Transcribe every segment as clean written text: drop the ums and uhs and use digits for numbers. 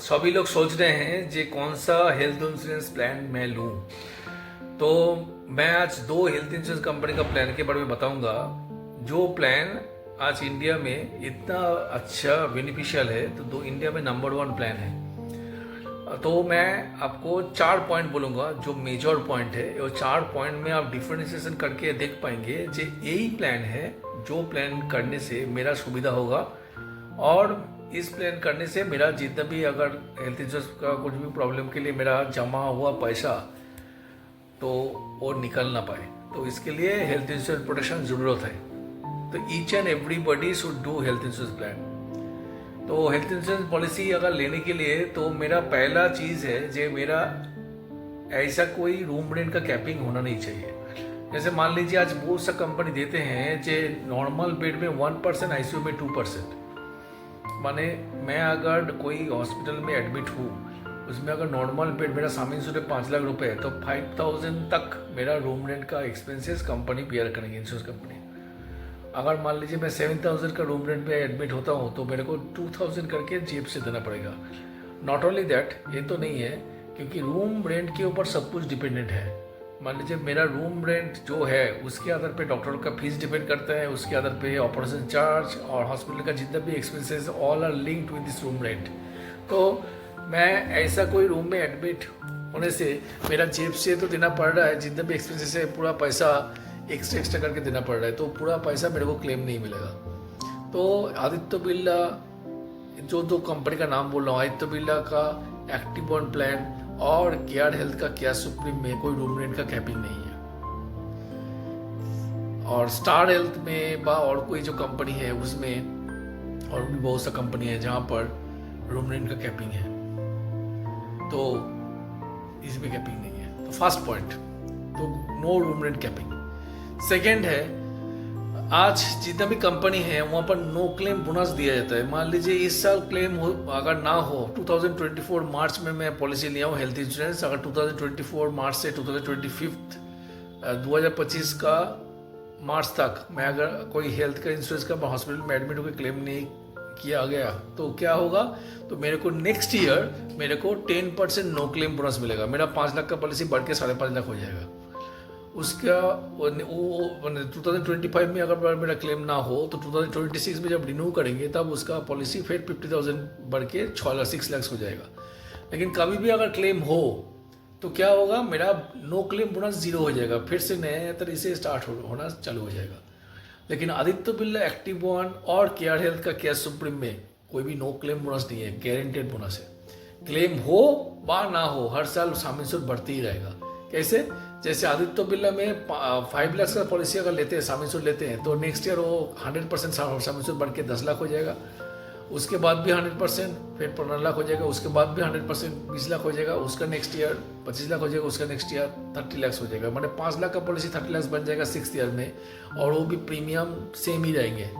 सभी लोग सोच रहे हैं जे कौन सा हेल्थ इंश्योरेंस प्लान मैं लूं। तो मैं आज दो हेल्थ इंश्योरेंस कंपनी का प्लान के बारे में बताऊंगा। जो प्लान आज इंडिया में इतना अच्छा बेनिफिशियल है, तो दो इंडिया में नंबर वन प्लान है। तो मैं आपको 4 पॉइंट बोलूंगा जो मेजर पॉइंट है। वो 4 पॉइंट में आप डिफरेंशिएशन करके देख पाएंगे जे यही प्लान है जो प्लान करने से मेरा सुविधा होगा, और इस प्लान करने से मेरा जितना भी अगर हेल्थ इंश्योरेंस का कुछ भी प्रॉब्लम के लिए मेरा जमा हुआ पैसा तो वो निकल ना पाए। तो इसके लिए हेल्थ इंश्योरेंस प्रोटेक्शन ज़रूरत है। तो each and everybody should do health insurance plan. तो हेल्थ इंश्योरेंस पॉलिसी अगर लेने के लिए तो मेरा पहला चीज़ है जे मेरा ऐसा कोई रूम रेंट का कैपिंग होना नहीं चाहिए। जैसे मान लीजिए आज बहुत सा कंपनी देते हैं जे नॉर्मल बेड में 1%, आईसीयू में 2%। माने मैं अगर कोई हॉस्पिटल में एडमिट हूँ, उसमें अगर नॉर्मल बेड मेरा सामीन सूर्य 5 लाख रुपए है, तो 5,000 तक मेरा रूम रेंट का एक्सपेंसेस कंपनी बियर करेंगे, इंश्योरेंस कंपनी। अगर मान लीजिए मैं 7,000 का रूम रेंट पे एडमिट होता हूँ तो मेरे को 2,000 करके जेब से देना पड़ेगा। नॉट ओनली दैट, ये तो नहीं है, क्योंकि रूम रेंट के ऊपर सब कुछ डिपेंडेंट है। मान लीजिए मेरा रूम रेंट जो है उसके आधार पे डॉक्टर का फीस डिपेंड करता है, उसके आधार पे ऑपरेशन चार्ज और हॉस्पिटल का जितना भी expenses all are linked with this room rent. तो मैं ऐसा कोई रूम में एडमिट होने से मेरा जेब से तो देना पड़ रहा है, जितना भी एक्सपेंसेस है पूरा पैसा एक्स्ट्रा करके देना पड़ रहा है, तो पूरा पैसा मेरे को क्लेम नहीं मिलेगा। तो आदित्य बिरला, जो दो कंपनी का नाम बोल रहा हूँ, आदित्य बिरला का एक्टिव बॉन्ड प्लान और केयर हेल्थ का केयर सुप्रीम में कोई रूम रेंट का कैपिंग नहीं है। और स्टार हेल्थ में और कोई जो कंपनी है उसमें और भी बहुत सा कंपनी है जहाँ पर रूम रेंट का कैपिंग है, तो इसमें कैपिंग नहीं है। तो फर्स्ट पॉइंट, तो no room rent capping. Second है, आज जितना भी कंपनी है वहाँ पर नो क्लेम बोनस दिया जाता है। मान लीजिए इस साल क्लेम हो अगर ना हो, 2024 मार्च में मैं पॉलिसी लिया हूँ हेल्थ इंश्योरेंस, अगर 2024 मार्च से 2025 का मार्च तक मैं अगर कोई हेल्थ का इंश्योरेंस का हॉस्पिटल में एडमिट होकर क्लेम नहीं किया गया तो क्या होगा, तो मेरे को नेक्स्ट ईयर मेरे को 10% नो क्लेम बोनस मिलेगा। मेरा 5 लाख का पॉलिसी बढ़ के 5.5 लाख हो जाएगा। उसका वो 2025 में अगर मेरा क्लेम ना हो तो 2026 में जब रिन्यू करेंगे तब उसका पॉलिसी फिर 50,000 बढ़ के 6 लाख हो जाएगा। लेकिन कभी भी अगर क्लेम हो तो क्या होगा, मेरा नो क्लेम बोनस 0 हो जाएगा, फिर से नए तरह से स्टार्ट होना चालू हो जाएगा। लेकिन आदित्य बिरला एक्टिव बॉन्ड और केयर हेल्थ का केयर सुप्रीम में कोई भी नो क्लेम बोनस नहीं है, गारंटेड बोनस है। क्लेम हो वा ना हो हर साल सामीन सूद बढ़ती ही रहेगा। कैसे? जैसे आदित्य बिरला में 5 लाख का पॉलिसी अगर लेते हैं, सामीन सूद लेते हैं, तो नेक्स्ट ईयर वो 100% सामीन सूद बढ़ के 10 लाख हो जाएगा। उसके बाद भी 100%, फिर 15 लाख हो जाएगा। उसके बाद भी 100% 20 लाख हो जाएगा। उसका नेक्स्ट ईयर 25 लाख हो जाएगा। उसका नेक्स्ट ईयर 30 लाख हो जाएगा। मतलब 5 लाख का पॉलिसी 30 लाख बन जाएगा 6th ईयर में, और वो भी प्रीमियम सेम ही रहेंगे।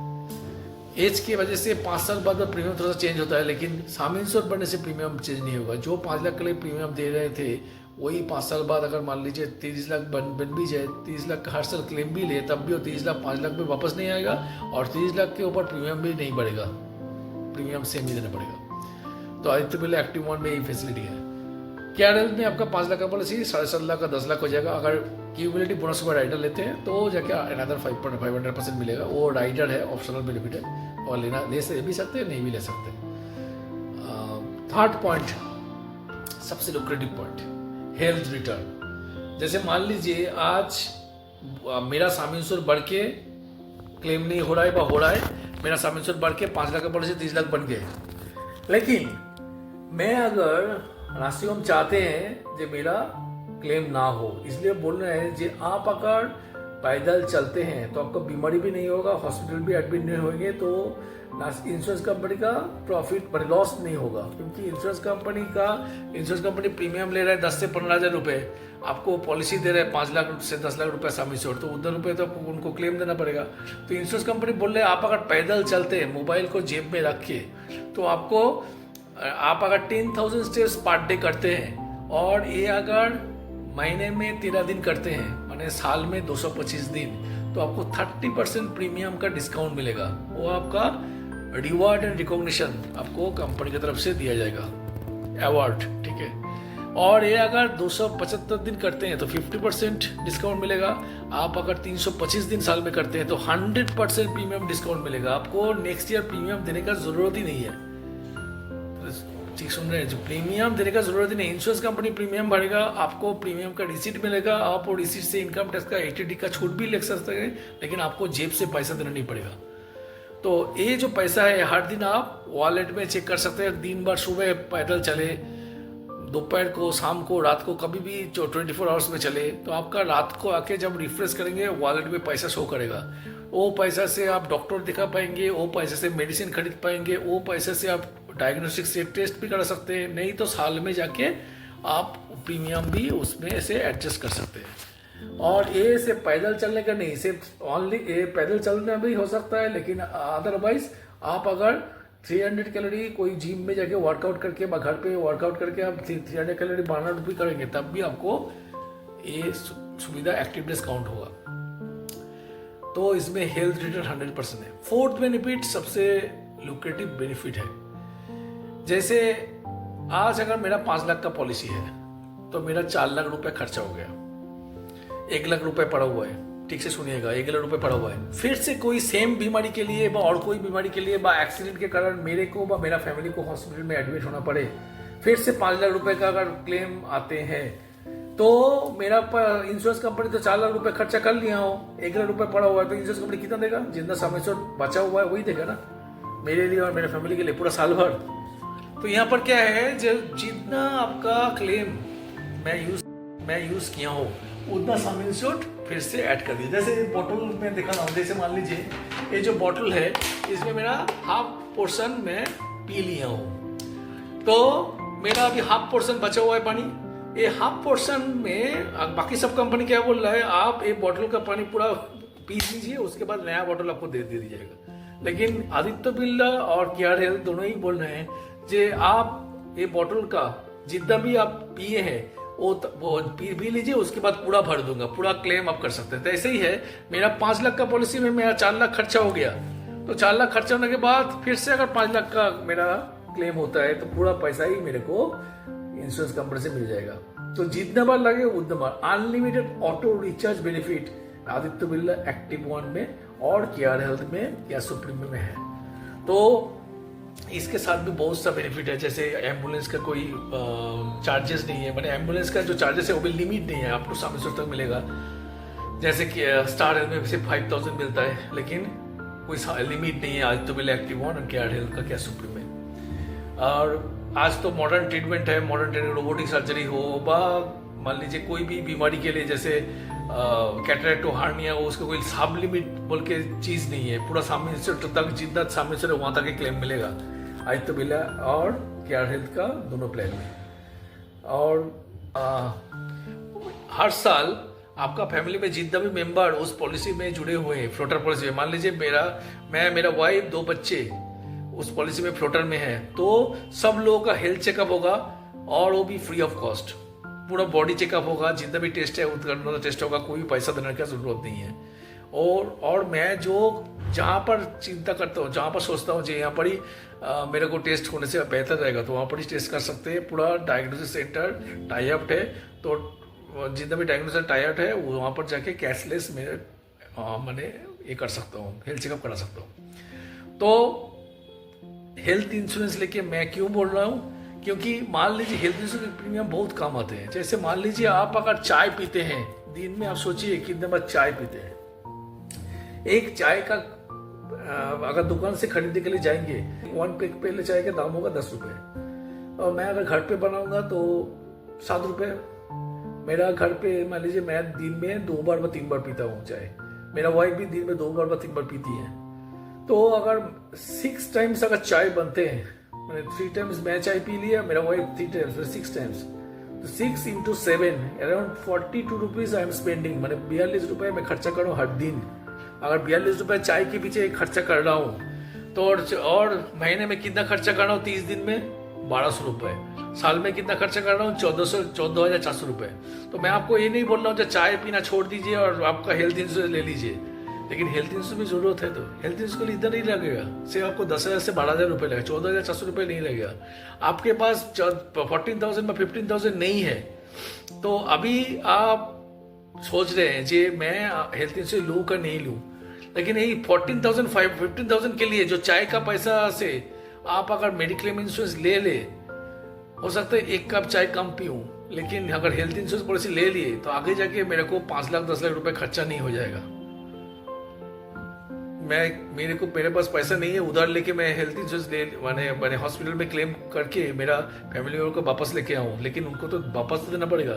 एज की वजह से 5 साल बाद प्रीमियम थोड़ा सा चेंज होता है, लेकिन सामीन सूद बढ़ने से प्रीमियम चेंज नहीं होगा। जो 5 लाख के लिए प्रीमियम दे रहे थे वही 5 साल बाद अगर मान लीजिए 30 लाख बन भी जाए, 30 लाख का हर साल क्लेम भी ले, तब भी वो 30 लाख 5 लाख में वापस नहीं आएगा, और 30 लाख के ऊपर प्रीमियम भी नहीं बढ़ेगा, प्रीमियम सेम ही देना पड़ेगा। तो आदित्य बिरला एक्टिव बॉन्ड में यही फैसिलिटी है। केयर हेल्थ में आपका 5 लाख का पॉलिसी 7.5 लाख का 10 लाख हो जाएगा। अगर क्यूमुलेटिव बोनस पर राइडर लेते हैं तो जाके अनदर 500% मिलेगा। वो राइडर है, ऑप्शनल बेनिफिट है, और ले भी सकते हैं, नहीं भी ले सकते। थर्ड पॉइंट, सबसे लुक्रेटिव पॉइंट, हेल्थ रिटर्न। जैसे मान लीजिए आज मेरा सामीन सूद बढ़ के क्लेम नहीं हो रहा है, हो रहा है, मेरा सामीन सूद बढ़ के 5 लाख का पॉलिसी 30 लाख बन गए, लेकिन मैं अगर राशि हम चाहते हैं जो मेरा क्लेम ना हो, इसलिए बोल रहे हैं जो आप अगर पैदल चलते हैं तो आपको बीमारी भी नहीं होगा, हॉस्पिटल भी एडमिट नहीं होंगे, तो इंश्योरेंस कंपनी का प्रॉफिट लॉस नहीं होगा। क्योंकि इंश्योरेंस कंपनी प्रीमियम ले रहा है 10 से 15 हज़ार रुपये, आपको पॉलिसी दे रहे हैं 5 लाख से 10 लाख रुपये सामीन सूद, तो उधर रुपये तो उनको क्लेम देना पड़ेगा। तो इंश्योरेंस कंपनी बोल रहे हैं आप अगर पैदल चलते हैं मोबाइल को जेब में रख के, तो आप अगर 10,000 स्टेप्स पर डे करते हैं, और ये अगर महीने में 13 दिन करते हैं, माने साल में 225 दिन, तो आपको 30% प्रीमियम का डिस्काउंट मिलेगा। वो आपका रिवॉर्ड एंड रिकॉग्निशन आपको कंपनी की तरफ से दिया जाएगा, अवार्ड, ठीक है। और ये अगर 275 दिन करते हैं तो 50% डिस्काउंट मिलेगा। आप अगर 325 दिन साल में करते हैं तो 100% प्रीमियम डिस्काउंट मिलेगा। आपको नेक्स्ट ईयर प्रीमियम देने का जरूरत ही नहीं है। ठीक सुन रहे हैं, जो प्रीमियम देने का जरूरत ही नहीं। इंश्योरेंस कंपनी प्रीमियम भरेगा, आपको प्रीमियम का रिसीट मिलेगा, आप वो रिसीट से इनकम टैक्स का 80D का छूट भी ले सकते हैं, लेकिन आपको जेब से पैसा देना नहीं पड़ेगा। तो ये जो पैसा है हर दिन आप वॉलेट में चेक कर सकते हैं। दिन भर सुबह पैदल चले, दोपहर को, शाम को, रात को, कभी भी जो 24 आवर्स में चले, तो आपका रात को आके जब रिफ्रेश करेंगे वॉलेट में पैसा शो करेगा। वो पैसा से आप डॉक्टर दिखा पाएंगे, वो पैसे से मेडिसिन खरीद पाएंगे, वो पैसे से आप डायग्नोस्टिक से टेस्ट भी करा सकते हैं। नहीं तो साल में जाके आप प्रीमियम भी उसमें से एडजस्ट कर सकते हैं। और ये सिर्फ पैदल चलने का नहीं, सिर्फ ओनली ये पैदल चलना भी हो सकता है, लेकिन अदरवाइज आप अगर 300 कैलोरी कोई जिम में जाके वर्कआउट करके या घर पे वर्कआउट करके आप 300 कैलोरी बर्नआउट भी करेंगे, तब भी आपको ये सुविधा एक्टिवनेस काउंट होगा। तो इसमें हेल्थ रिटर्न 100% है। फोर्थ बेनिफिट सबसे लुक्रेटिव बेनिफिट है। जैसे आज अगर मेरा 5 लाख का पॉलिसी है तो मेरा 4 लाख रुपए खर्चा हो गया, 1 लाख रुपए पड़ा हुआ है। ठीक से सुनिएगा, 1 लाख रुपए पड़ा हुआ है। फिर से कोई सेम बीमारी के लिए और कोई बीमारी के लिए एक्सीडेंट के कारण मेरे को मेरा फैमिली को हॉस्पिटल में एडमिट होना पड़े, फिर से 5 लाख रुपए का अगर क्लेम आते हैं, तो मेरा इंश्योरेंस कंपनी तो 4 लाख रुपए खर्चा कर लिया हो, 1 लाख रुपए पड़ा हुआ है, तो इंश्योरेंस कंपनी कितना देगा? जितना समय से बचा हुआ है वही देगा ना, मेरे लिए और मेरे फैमिली के लिए पूरा साल भर। तो यहाँ पर क्या है, जब जितना आपका क्लेम मैं यूज किया हूँ उतना सम इंश्योर्ड फिर से ऐड कर दिया। जैसे बॉटल में दिखा रहा हूँ, जैसे मान लीजिए ये जो बॉटल है इसमें मेरा हाफ पोर्शन मैं पी लिया हूँ, तो मेरा अभी हाफ पोर्शन बचा हुआ है पानी। ये हाफ पोर्शन में बाकी सब कंपनी क्या बोल रहा है, आप एक बॉटल का पानी पूरा पी लीजिए, उसके बाद नया बॉटल आपको दे दी जाएगा। लेकिन आदित्य बिरला और केयर हेल्थ दोनों ही बोल रहे हैं जे आप ये बॉटल का जितना भी आप पिए हैं वो पी लीजिए, उसके बाद पूरा भर दूंगा, पूरा क्लेम आप कर सकते हैं। तो ऐसे ही है, मेरा 5 लाख का पॉलिसी में मेरा 4 लाख खर्चा हो गया, तो 4 लाख खर्चा होने के बाद फिर से अगर 5 लाख का मेरा क्लेम होता है तो पूरा पैसा ही मेरे को इंश्योरेंस कंपनी से मिल जाएगा। तो जितना बार लगे उतना बार unlimited auto recharge benefit Aditya Birla active one में और केयर हेल्थ में या सुप्रीम में है। तो इसके साथ भी बहुत सा बेनिफिट है, जैसे एम्बुलेंस का कोई चार्जेस नहीं है, मतलब एम्बुलेंस का जो चार्जेस है वो भी लिमिट नहीं है, आपको 700 तक मिलेगा। जैसे कि स्टार हेल्थ में सिर्फ 5000 मिलता है, लेकिन कोई लिमिट नहीं है आदित्य बिरला एक्टिव वन और केयर हेल्थ का क्या सुप्रीम में। और आज तो मॉडर्न ट्रीटमेंट है, मॉडर्न ट्रीटमेंट रोबोटिक सर्जरी हो बा मान लीजिए कोई भी बीमारी के लिए, जैसे कैटरेक्ट हो, हार्निया हो, उसका कोई साब लिमिट बोल के चीज़ नहीं है, पूरा सामने से तक जितना सामने से वहाँ तक क्लेम मिलेगा आदित्य बिरला और केयर हेल्थ का दोनों प्लान में। और हर साल आपका फैमिली में जितना भी मेंबर उस पॉलिसी में जुड़े हुए हैं, फ्लोटर पॉलिसी में, मान लीजिए मेरा वाइफ 2 बच्चे उस पॉलिसी में फ्लोटर में है, तो सब लोगों का हेल्थ चेकअप होगा और वो भी फ्री ऑफ कॉस्ट। पूरा बॉडी चेकअप होगा, जितना भी टेस्ट है उतना टेस्ट होगा, कोई भी पैसा देने की जरूरत नहीं है। और मैं जो जहाँ पर चिंता करता हूँ, जहाँ पर सोचता हूँ यहाँ पर ही मेरे को टेस्ट होने से बेहतर रहेगा, तो वहाँ पर ही टेस्ट कर सकते हैं। पूरा डायग्नोसिस सेंटर टाई अप है, तो जितना भी डायग्नोसिस टाई अप है वहाँ पर जाके कैशलेस मैंने ये कर सकता हूँ, हेल्थ चेकअप करा सकता हूँ। तो हेल्थ इंश्योरेंस लेके मैं क्यों बोल रहा हूँ, क्योंकि मान लीजिए हेल्थ इंश्योरेंस प्रीमियम बहुत कम आते हैं। जैसे मान लीजिए आप अगर चाय पीते हैं दिन में, आप सोचिए कितने बार चाय पीते हैं। एक चाय का अगर दुकान से खरीदने के लिए जाएंगे, 1 पैक पहले चाय का दाम होगा 10 रुपए, और मैं अगर घर पे बनाऊंगा तो 7 रुपए। मेरा घर पे मान लीजिए मैं दिन में 2 बार व 3 बार पीता हूँ चाय, मेरा वाइफ भी दिन में 2 बार व 3 बार पीती है। तो अगर 6 टाइम्स अगर चाय बनते हैं, मैंने 3 टाइम्स मैं चाय पी लिया, मेरा वाइफ 3 टाइम्स, 6 टाइम्स, तो 6 into 7 around 42 rupees I am spending, मैंने 42 रुपए मैं खर्चा कर रहा हूँ हर दिन। अगर 42 रुपए चाय के पीछे खर्चा कर रहा हूँ, तो और महीने में कितना खर्चा कर रहा हूँ, 30 दिन में 1200 रुपए, साल में कितना खर्चा कर रहा हूँ 14,400 रुपए। तो मैं आपको ये नहीं बोल रहा हूँ चाय पीना छोड़ दीजिए और आपका हेल्थ इंश्योरेंस ले लीजिए। लेकिन हेल्थ इंश्योरेंस में जरूरत है तो हेल्थ इंश्योरेंस के लिए इतना नहीं लगेगा, सिर्फ आपको 10,000 से 12,000 रुपये लगेगा, 14,400 रुपये नहीं लगेगा। आपके पास 14,000 में 15,000 नहीं है तो अभी आप सोच रहे हैं जी मैं हेल्थ इंश्योरेंस लूँ का नहीं लूँ, लेकिन यही 15,000 के लिए जो चाय का पैसा से आप अगर मेडिक्लेम इंश्योरेंस ले हो सकता है एक कप चाय कम पीऊँ, लेकिन अगर हेल्थ इंश्योरेंस पॉलिसी ले लिए तो आगे जाके मेरे को 5 लाख 10 लाख रुपए खर्चा नहीं हो जाएगा। मेरे पास पैसा नहीं है उधार लेके मैं हेल्थ इंश्योरेंस मैंने हॉस्पिटल में क्लेम करके मेरा फैमिली मेम्बर को वापस लेके आऊँ, लेकिन उनको तो वापस तो देना पड़ेगा।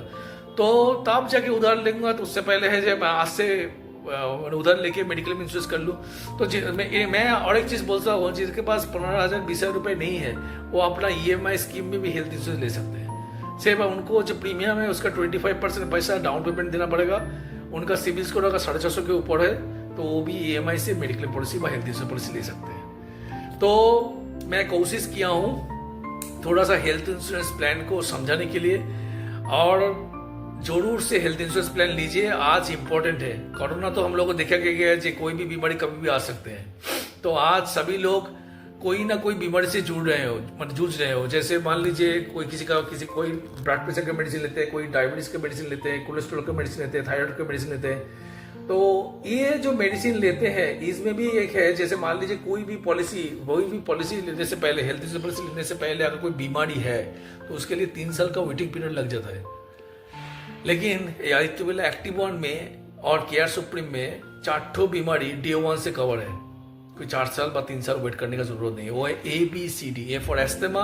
तो तब जाके उधार लेंगे तो उससे पहले है जब मैं आज से उधार लेके मेडिकल में इंश्योरेंस कर लूँ। तो मैं और एक चीज़ बोलता हूँ, जिसके पास 15,000 20,000 रुपये नहीं है वो अपना EMI स्कीम में भी हेल्थ इंश्योरेंस ले सकते हैं। सिर्फ उनको जो प्रीमियम है उसका 25% पैसा डाउन पेमेंट देना पड़ेगा। उनका सिविल स्कोर अगर 450 के ऊपर है तो वो भी EMI से मेडिकल पॉलिसी व हेल्थ इंश्योरेंस पॉलिसी ले सकते हैं। तो मैं कोशिश किया हूँ थोड़ा सा हेल्थ इंश्योरेंस प्लान को समझाने के लिए, और जरूर से हेल्थ इंश्योरेंस प्लान लीजिए। आज इंपॉर्टेंट है, कोरोना तो हम लोग को देखा गया है जी कोई भी बीमारी कभी भी आ सकते हैं, तो आज सभी लोग कोई ना कोई बीमारी से जूझ रहे हो। जैसे मान लीजिए कोई ब्लड प्रेशर का मेडिसिन लेते हैं, कोई डायबिटीज का मेडिसिन लेते हैं, कोलेस्ट्रॉल का मेडिसिन लेते हैं, थायराइड का मेडिसिन लेते हैं। तो ये जो मेडिसिन लेते हैं इसमें भी एक है, जैसे मान लीजिए कोई भी पॉलिसी लेने से पहले, हेल्थ इंश्योरेंस पॉलिसी लेने से पहले अगर कोई बीमारी है तो उसके लिए 3 साल का वेटिंग पीरियड लग जाता है। लेकिन आदित्य बिरला एक्टिव 1 में और केयर सुप्रीम में 4 बीमारी डे 1 से कवर है, कोई 4 साल या 3 साल वेट करने का जरूरत नहीं है। वो है ABCD, A for asthma,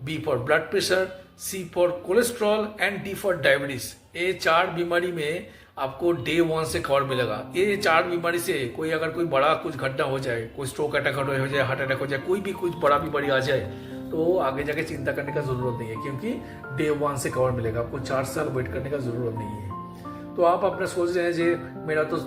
B for blood pressure, C for cholesterol and D for diabetes. ये 4 बीमारी में आपको डे 1 से कवर मिलेगा। ये 4 बीमारी से अगर कोई बड़ा कुछ घटना हो जाए, कोई स्ट्रोक अटैक हो जाए, हार्ट अटैक हो जाए, कोई भी कुछ बड़ा बीमारी आ जाए तो आगे जाके चिंता करने का जरूरत नहीं है, क्योंकि डे 1 से कवर मिलेगा। आपको 4 साल वेट करने का जरूरत नहीं है। तो आप अपना सोच रहे हैं जी मेरा तो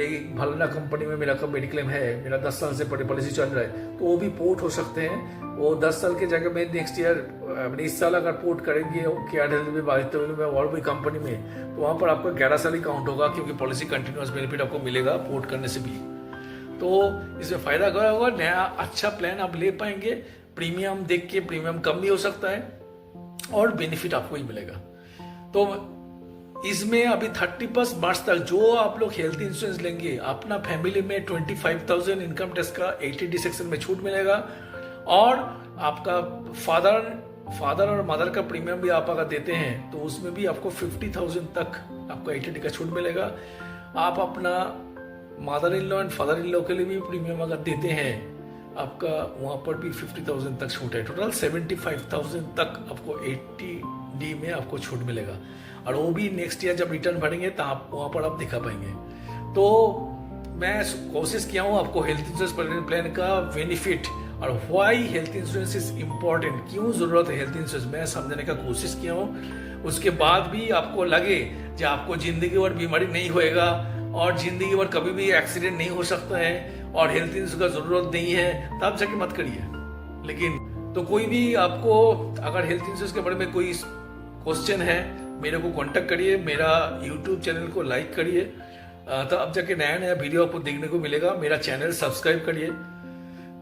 एक भलना कंपनी में मेरा मेडिक्लेम है, मेरा 10 साल से पॉलिसी चल रहा है, तो वो भी पोर्ट हो सकते हैं। वो 10 साल की जगह में नेक्स्ट ईयर इस साल अगर पोर्ट करेंगे केयर हेल्थ में, आदित्य बिरला में और भी कंपनी में, तो वहाँ पर आपका 11 साल ही काउंट होगा, क्योंकि पॉलिसी कंटिन्यूअस बेनिफिट आपको मिलेगा पोर्ट करने से भी। तो इसमें फायदा क्या होगा, नया अच्छा प्लान आप ले पाएंगे। प्रीमियम देख के प्रीमियम कम भी हो सकता है और बेनिफिट आपको ही मिलेगा। तो इसमें अभी 31 मार्च तक जो आप लोग हेल्थ इंश्योरेंस लेंगे, अपना फैमिली में 25,000 इनकम टैक्स का 80D सेक्शन में छूट मिलेगा, और आपका फादर और मदर का प्रीमियम भी आप अगर देते हैं तो उसमें भी आपको 50,000 तक आपको 80D का छूट मिलेगा। आप अपना mother in law and father in law के लिए भी प्रीमियम अगर देते हैं, आपका वहाँ पर भी 50,000 तक छूट है। टोटल 75,000 तक आपको 80D में आपको छूट मिलेगा, और वो भी नेक्स्ट ईयर जब रिटर्न भरेंगे तो आप वहाँ पर आप दिखा पाएंगे। तो मैं कोशिश किया हूँ आपको हेल्थ इंश्योरेंस प्लान का बेनिफिट और why health insurance is important, क्यों जरूरत है हेल्थ इंश्योरेंस, मैं समझने का कोशिश किया हूँ। उसके बाद भी आपको लगे कि आपको जिंदगी भर बीमारी नहीं होएगा और जिंदगी भर कभी भी एक्सीडेंट नहीं हो सकता है और हेल्थ इंश्योरेंस का जरूरत नहीं है, तब जाके मत करिए। लेकिन तो कोई भी आपको अगर हेल्थ इंश्योरेंस के बारे में कोई क्वेश्चन है, मेरे को कांटेक्ट करिए, मेरा यूट्यूब चैनल को लाइक करिए, तो अब जाके नया नया वीडियो आपको देखने को मिलेगा। मेरा चैनल सब्सक्राइब करिए,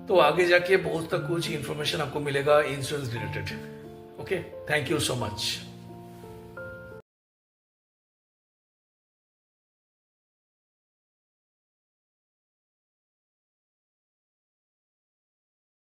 तो आगे जाके बहुत तक कुछ इन्फॉर्मेशन आपको मिलेगा insurance related. Okay, thank you so much.